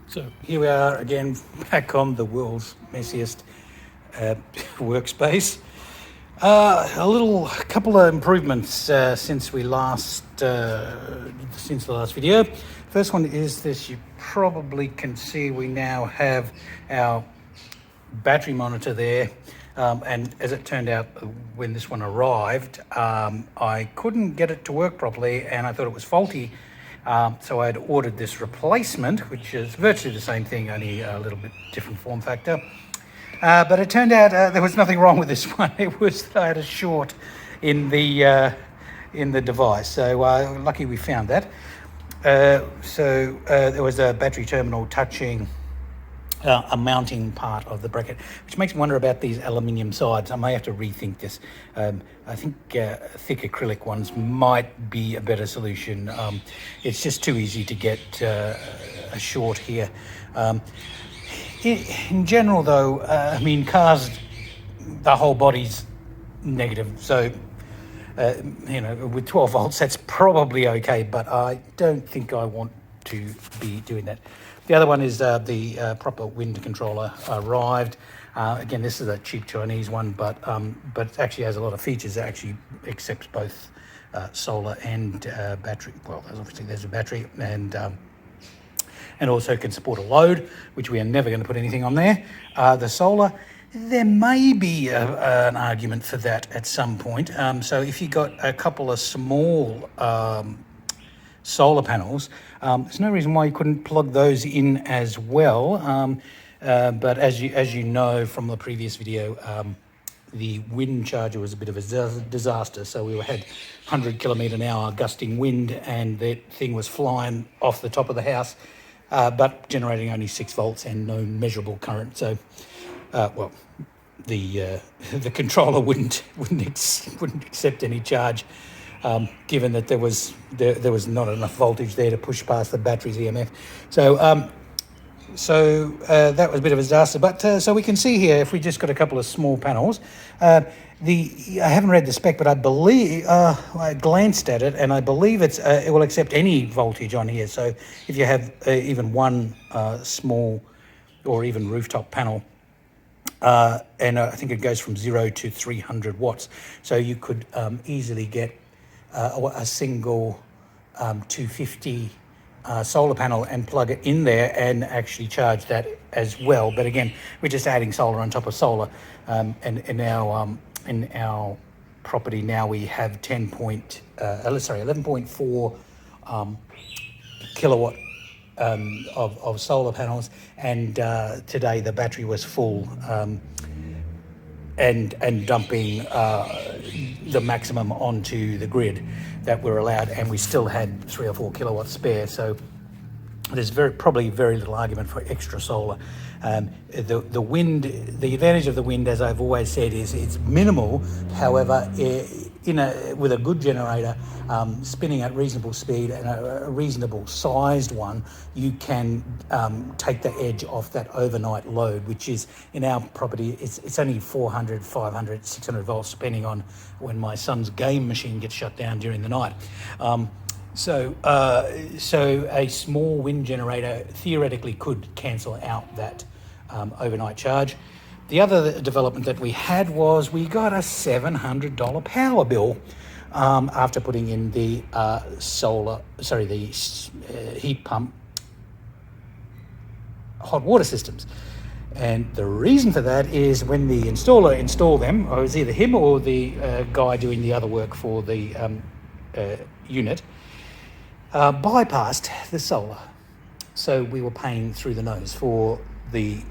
So here we are again, back on the world's messiest workspace. A couple of improvements since the last video. First one is this: you probably can see we now have our battery monitor there, and as it turned out, when this one arrived, I couldn't get it to work properly, and I thought it was faulty. So I had ordered this replacement, which is virtually the same thing, only a little bit different form factor. But it turned out there was nothing wrong with this one. It was that I had a short in the device. So lucky we found that. So there was a battery terminal touching a mounting part of the bracket, which makes me wonder about these aluminium sides. I may have to rethink this. I think thick acrylic ones might be a better solution. It's just too easy to get a short here. In general, though, I mean, cars, the whole body's negative, so with 12 volts, that's probably okay, but I don't think I want to be doing that. The other one is the proper wind controller arrived. Again, this is a cheap Chinese one, but it actually has a lot of features. It actually accepts both solar and battery. Well, obviously there's a battery, and also can support a load, which we are never going to put anything on there. The solar, there may be an argument for that at some point. So if you got a couple of small solar panels, there's no reason why you couldn't plug those in as well. But as you know from the previous video, the wind charger was a bit of a disaster. So we had 100 km/h gusting wind, and the thing was flying off the top of the house, but generating only 6 volts and no measurable current. So, well, the controller wouldn't accept any charge. Given that there was not enough voltage there to push past the battery's EMF. So that was a bit of a disaster. But so we can see here, if we just got a couple of small panels, I haven't read the spec, but I believe I glanced at it, and I believe it will accept any voltage on here. So if you have even one small or even rooftop panel, and I think it goes from 0 to 300 watts. So you could easily get a single 250 solar panel and plug it in there and actually charge that as well. But again, we're just adding solar on top of solar. And in our property now we have 11.4 kilowatt of solar panels, and today the battery was full, and dumping the maximum onto the grid that we're allowed, and we still had 3 or 4 kilowatts spare. So there's probably very little argument for extra solar. The wind, the advantage of the wind, as I've always said, is it's minimal. However, with a good generator spinning at reasonable speed and a reasonable sized one, you can take the edge off that overnight load, which is, in our property, it's only 400, 500, 600 volts, depending on when my son's game machine gets shut down during the night. So a small wind generator theoretically could cancel out that overnight charge. The other development that we had was we got a $700 power bill after putting in the heat pump hot water systems. And the reason for that is when the installer installed them, or it was either him or the guy doing the other work for the unit, bypassed the solar. So we were paying through the nose for the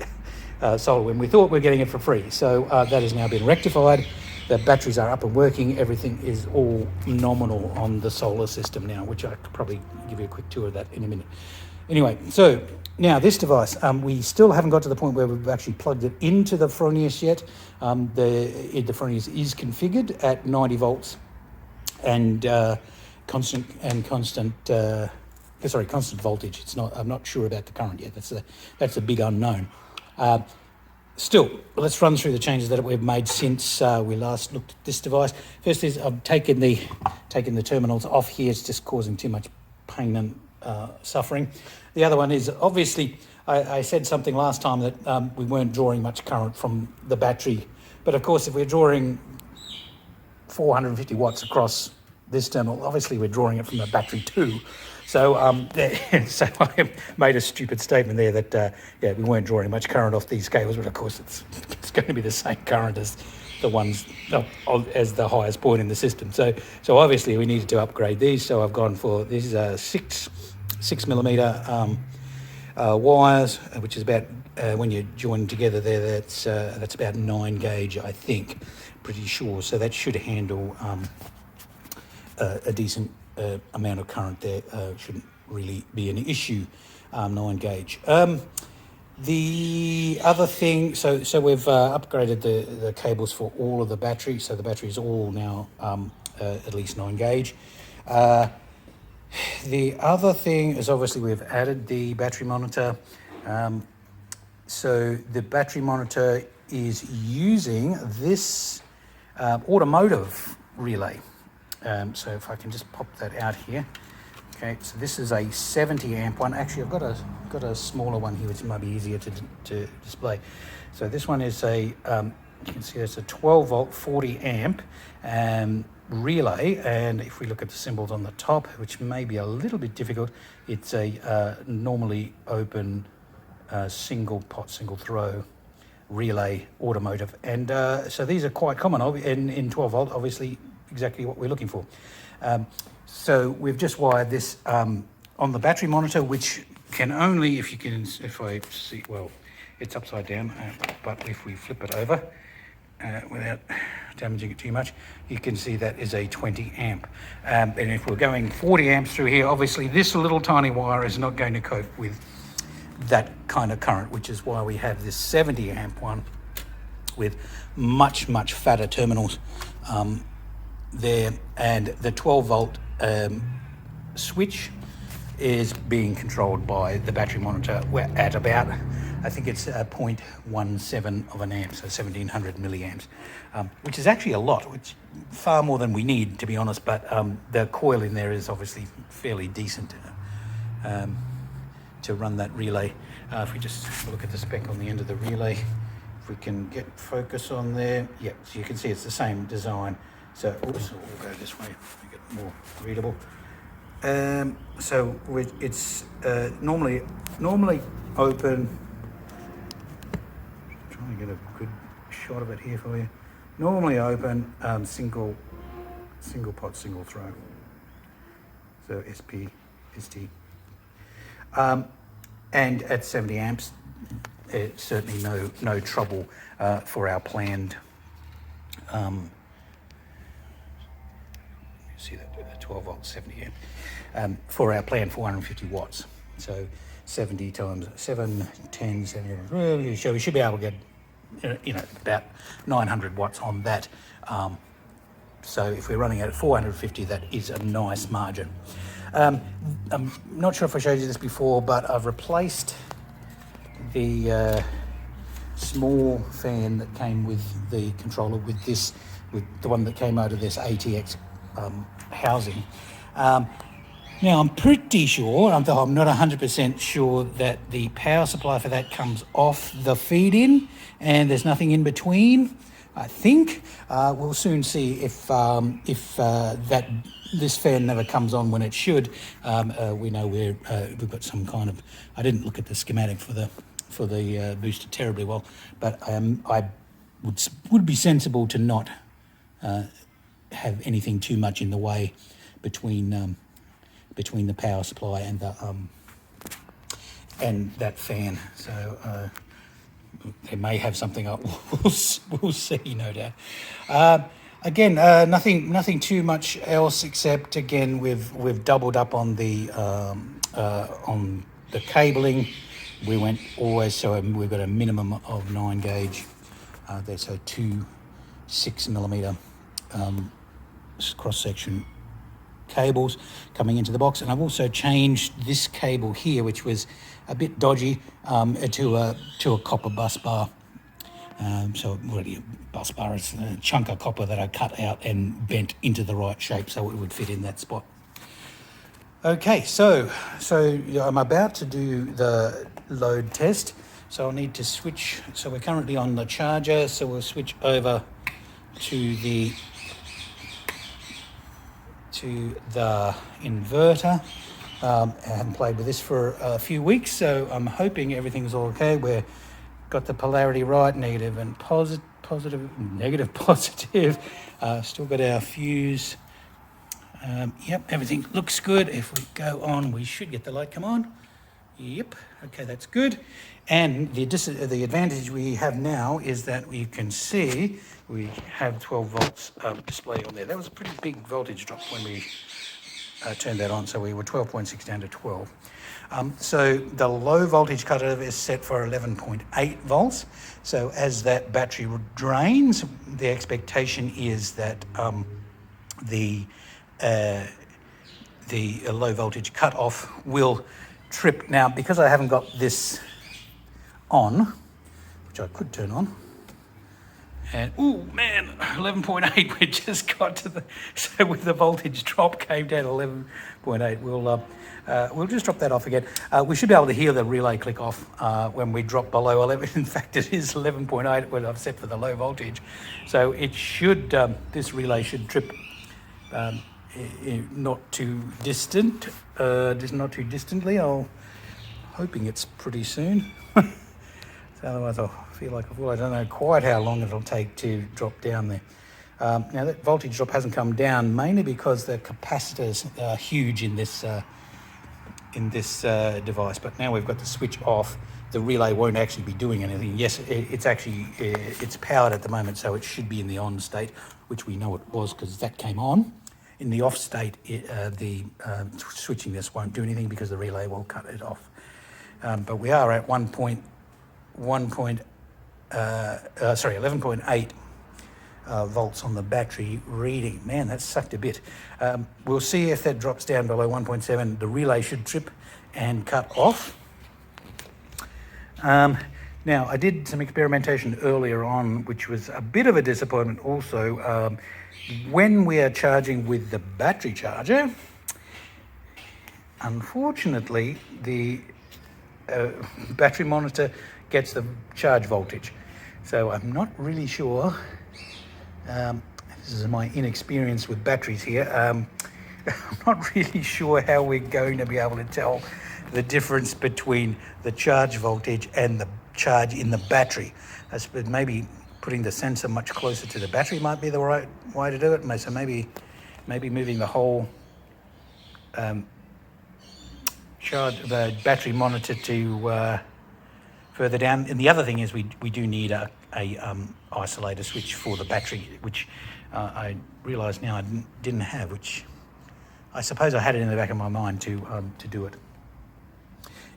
solar when we thought we were getting it for free. So that has now been rectified. The batteries are up and working. Everything is all nominal on the solar system now, which I could probably give you a quick tour of that in a minute. Anyway, so now this device, we still haven't got to the point where we've actually plugged it into the Fronius yet. The Fronius is configured at 90 volts and constant voltage. It's not. I'm not sure about the current yet. That's a big unknown. Still, let's run through the changes that we've made since we last looked at this device. First is I've taken the terminals off here. It's just causing too much pain and suffering. The other one is obviously, I said something last time that we weren't drawing much current from the battery, but of course if we're drawing 450 watts across this terminal, obviously we're drawing it from the battery too. So, so I made a stupid statement there that yeah, we weren't drawing much current off these cables, but of course it's going to be the same current as the ones as the highest point in the system. So obviously we needed to upgrade these. So I've gone for these are 6 millimeter wires, which is about when you join together there, that's about 9 gauge, I think, pretty sure. So that should handle a decent amount of current there. Shouldn't really be an issue. 9 gauge. The other thing, so we've upgraded the cables for all of the batteries. So the battery is all now at least 9 gauge. The other thing is obviously we've added the battery monitor. So the battery monitor is using this automotive relay. So if I can just pop that out here. Okay, so this is a 70 amp one. Actually, I've got a smaller one here, which might be easier to display. So this one is a, you can see it's a 12 volt, 40 amp relay. And if we look at the symbols on the top, which may be a little bit difficult, it's a normally open single pot, single throw relay automotive. And so these are quite common in 12 volt, obviously exactly what we're looking for. So we've just wired this on the battery monitor, which can only, if I see, well, it's upside down, but if we flip it over without damaging it too much, you can see that is a 20 amp. And if we're going 40 amps through here, obviously this little tiny wire is not going to cope with that kind of current, which is why we have this 70 amp one with much fatter terminals there, and the 12 volt switch is being controlled by the battery monitor. We're at about, I think it's 0.17 of an amp, so 1700 milliamps, which is actually a lot, which far more than we need, to be honest, but the coil in there is obviously fairly decent to run that relay. If we just look at the spec on the end of the relay, if we can get focus on there, yeah, so you can see it's the same design. So, oops, we'll go this way, make it more readable. So it's normally open. Trying to get a good shot of it here for you. Normally open, single pot, single throw. So SP, ST. And at 70 amps, it's certainly no trouble for our planned. See that, 12 volts, 70 amp, for our planned 450 watts. So 70 times 7, 10, 70, so we should be able to get, about 900 watts on that. So if we're running at 450, that is a nice margin. I'm not sure if I showed you this before, but I've replaced the small fan that came with the controller with the one that came out of this ATX housing. Now I'm pretty sure, I'm not 100% sure that the power supply for that comes off the feed-in and there's nothing in between. I think we'll soon see if this fan never comes on when it should. We know we've got some kind of. I didn't look at the schematic for the booster terribly well, but I would be sensible to not have anything too much in the way between the power supply and the and that fan. So they may have something up. We'll see, no doubt. Again, nothing too much else except again we've doubled up on the cabling. We went always, so we've got a minimum of 9 gauge. There's so 2 6 millimeter cross section cables coming into the box, and I've also changed this cable here, which was a bit dodgy, to a copper bus bar. So really a bus bar is a chunk of copper that I cut out and bent into the right shape so it would fit in that spot. Okay, so I'm about to do the load test. So I'll need to switch. So we're currently on the charger. So we'll switch over to the inverter. I haven't played with this for a few weeks, so I'm hoping everything's all okay. We've got the polarity right, negative and positive, negative, positive. Still got our fuse. Yep, everything looks good. If we go on, we should get the light come on. Yep, okay, that's good. And the advantage we have now is that you can see we have 12 volts display on there. That was a pretty big voltage drop when we turned that on, so we were 12.6 down to 12. So the low voltage cutoff is set for 11.8 volts. So as that battery drains, the expectation is that the low voltage cutoff will trip. Now, because I haven't got this on, which I could turn on, and oh man, 11.8, we just got to so with the voltage drop came down to 11.8. We'll just drop that off again. We should be able to hear the relay click off when we drop below 11. In fact, it is 11.8 when I've set for the low voltage. So it should, this relay should trip not too distant, just not too distantly. I'm hoping it's pretty soon. So otherwise I'll feel like I don't know quite how long it'll take to drop down there. Now that voltage drop hasn't come down mainly because the capacitors are huge in this device, but now we've got the switch off. The relay won't actually be doing anything. Yes, it's powered at the moment, so it should be in the on state, which we know it was because that came on. In the off state, switching this won't do anything because the relay will cut it off. But we are at 11.8 volts on the battery reading. Man, that sucked a bit. We'll see if that drops down below 1.7. The relay should trip and cut off. Now, I did some experimentation earlier on, which was a bit of a disappointment also. When we are charging with the battery charger, unfortunately, the battery monitor gets the charge voltage. So I'm not really sure. This is my inexperience with batteries here. I'm not really sure how we're going to be able to tell the difference between the charge voltage and the charge in the battery. Maybe putting the sensor much closer to the battery might be the right way to do it. So maybe moving the whole the battery monitor to further down. And the other thing is we do need a isolator switch for the battery, which I realise now I didn't have, which I suppose I had it in the back of my mind to do it.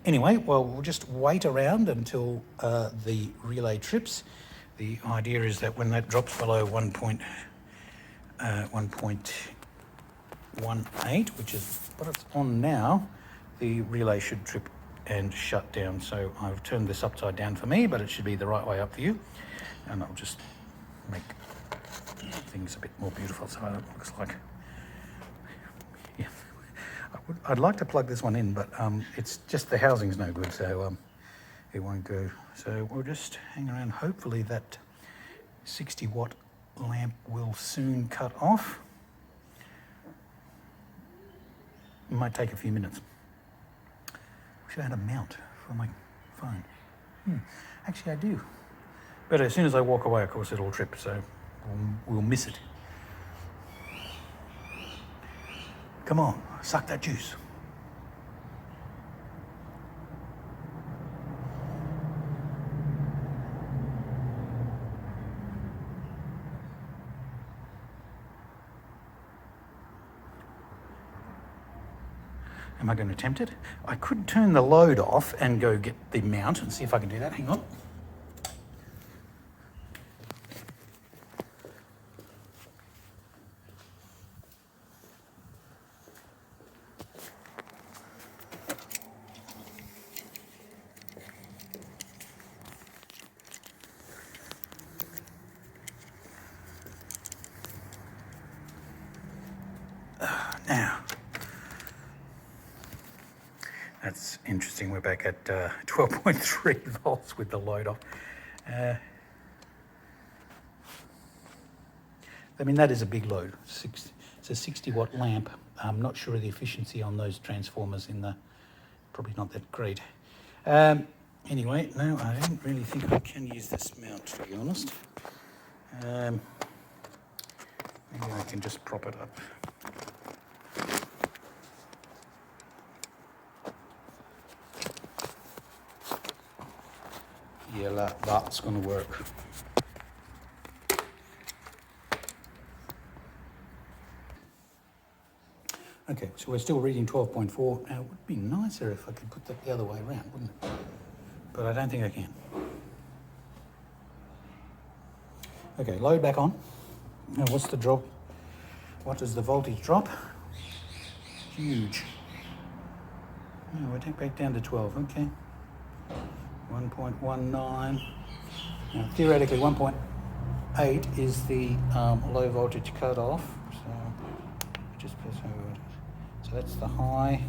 Anyway, well, we'll just wait around until the relay trips. The idea is that when that drops below 1.18, which is what it's on now, the relay should trip and shut down. So I've turned this upside down for me, but it should be the right way up for you. And I'll just make things a bit more beautiful so it looks like, yeah. I'd like to plug this one in, but it's just the housing's no good, so it won't go. So we'll just hang around. Hopefully that 60-watt lamp will soon cut off. It might take a few minutes. Wish I had a mount for my phone. Actually, I do. But as soon as I walk away, of course, it'll trip, so we'll miss it. Come on, suck that juice. Am I going to attempt it? I could turn the load off and go get the mount and see if I can do that. Hang on. Now, That's interesting. We're back at 12.3 volts with the load off. I mean, that is a big load. It's a 60 watt lamp. I'm not sure of the efficiency on those transformers in the, probably not that great. Anyway, no, I don't really think I can use this mount, to be honest. Maybe I can just prop it up. Yeah, that's going to work. Okay, so we're still reading 12.4. Now, it would be nicer if I could put that the other way around, wouldn't it? But I don't think I can. Okay, load back on. Now, what's the drop? What does the voltage drop? Huge. Oh, we're back down to 12, okay. 1.19. Now, theoretically, 1.8 is the low voltage cutoff. So, just press over it. So that's the high.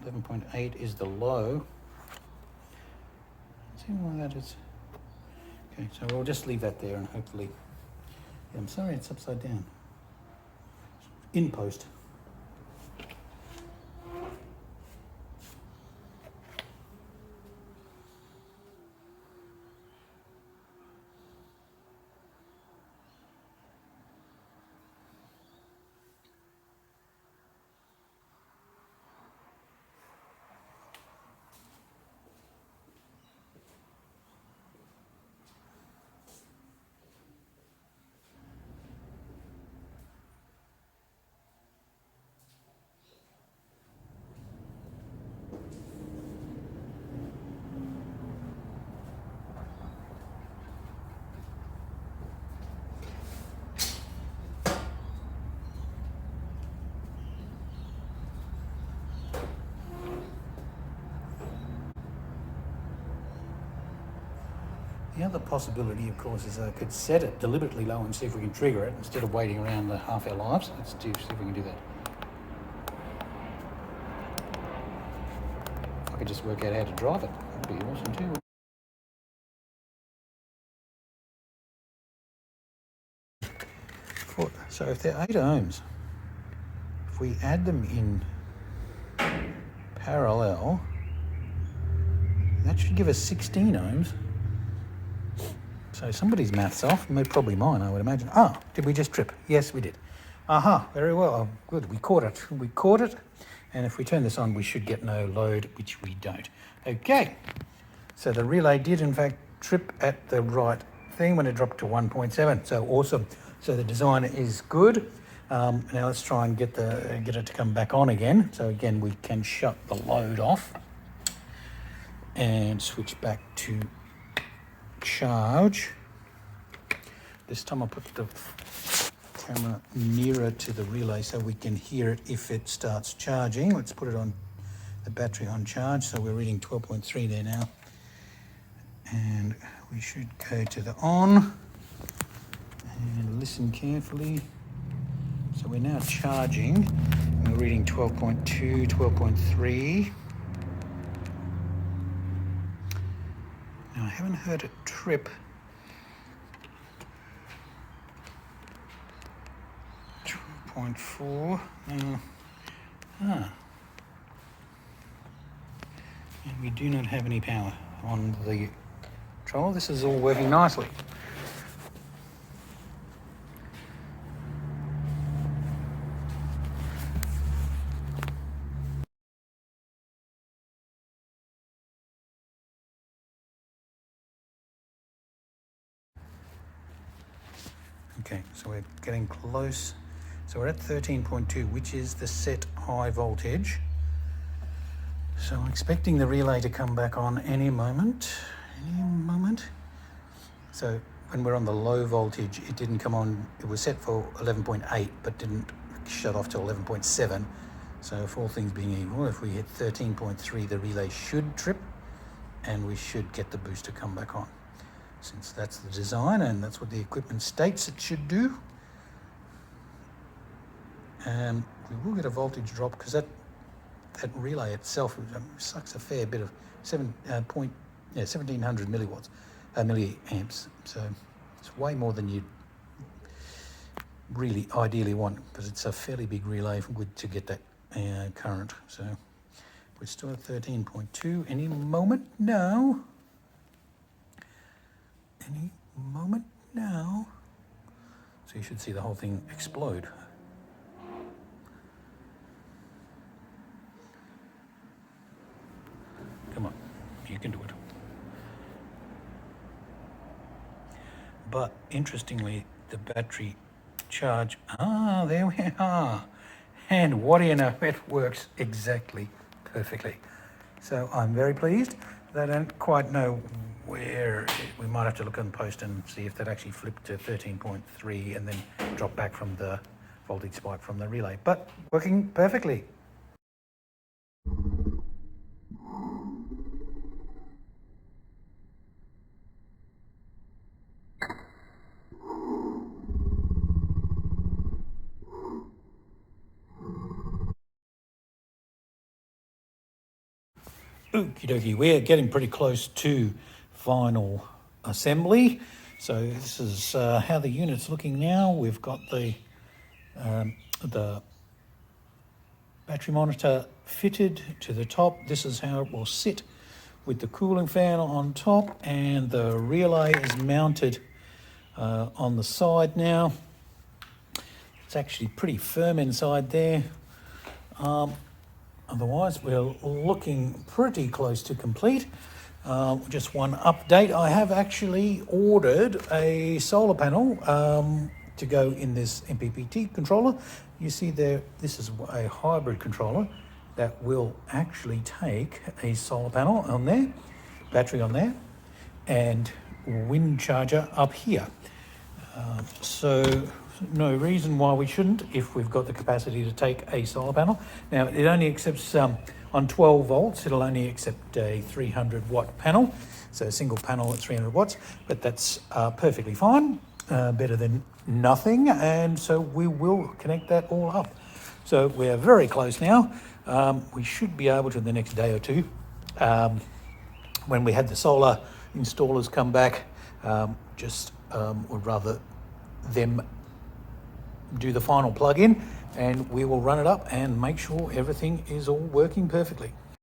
And 11.8 is the low. See why that is. Okay, so we'll just leave that there and hopefully. Yeah, I'm sorry it's upside down. In post. The other possibility, of course, is I could set it deliberately low and see if we can trigger it instead of waiting around the half our lives. Let's see if we can do that. If I could just work out how to drive it, that'd be awesome too. So if they're 8 ohms, if we add them in parallel, that should give us 16 ohms. So somebody's math's off, probably mine, I would imagine. Oh, did we just trip? Yes, we did. Aha, very well. Oh, good, we caught it. We caught it. And if we turn this on, we should get no load, which we don't. Okay, so the relay did, in fact, trip at the right thing when it dropped to 1.7. So awesome. So the design is good. Now let's try and get it to come back on again. So again, we can shut the load off and switch back to charge. This time I'll put the camera nearer to the relay so we can hear it if it starts charging. Let's put it on the battery on charge. So we're reading 12.3 there now. And we should go to the on and listen carefully. So we're now charging and we're reading 12.2, 12.3. Now I haven't heard it trip. 12.4. And we do not have any power on the control. This is all working nicely. Okay, so we're getting close. So we're at 13.2, which is the set high voltage. So I'm expecting the relay to come back on any moment. So when we're on the low voltage, it didn't come on. It was set for 11.8, but didn't shut off till 11.7. So if all things being equal, if we hit 13.3, the relay should trip and we should get the booster come back on. Since that's the design and that's what the equipment states it should do. We will get a voltage drop because that relay itself sucks a fair bit of 1700 milliwatts, milliamps. So it's way more than you really ideally want, because it's a fairly big relay to get that current. So we're still at 13.2 any moment now. Any moment now. So you should see the whole thing explode. Come on, you can do it. But interestingly, the battery charge, there we are. And what do you know, it works exactly perfectly. So I'm very pleased. I don't quite know where, we might have to look on the post and see if that actually flipped to 13.3 and then drop back from the voltage spike from the relay, but working perfectly. Okie dokie, we're getting pretty close to final assembly. So this is how the unit's looking now. We've got the battery monitor fitted to the top. This is how it will sit with the cooling fan on top, and the relay is mounted on the side now. It's actually pretty firm inside there. Otherwise, we're looking pretty close to complete. Just one update, I have actually ordered a solar panel to go in this MPPT controller. You see there, this is a hybrid controller that will actually take a solar panel on there, battery on there, and wind charger up here. So no reason why we shouldn't if we've got the capacity to take a solar panel. Now it only accepts, on 12 volts, it'll only accept a 300 watt panel. So a single panel at 300 watts, but that's perfectly fine, better than nothing. And so we will connect that all up. So we're very close now. We should be able to in the next day or two, when we had the solar installers come back, would rather them do the final plug-in, and we will run it up and make sure everything is all working perfectly.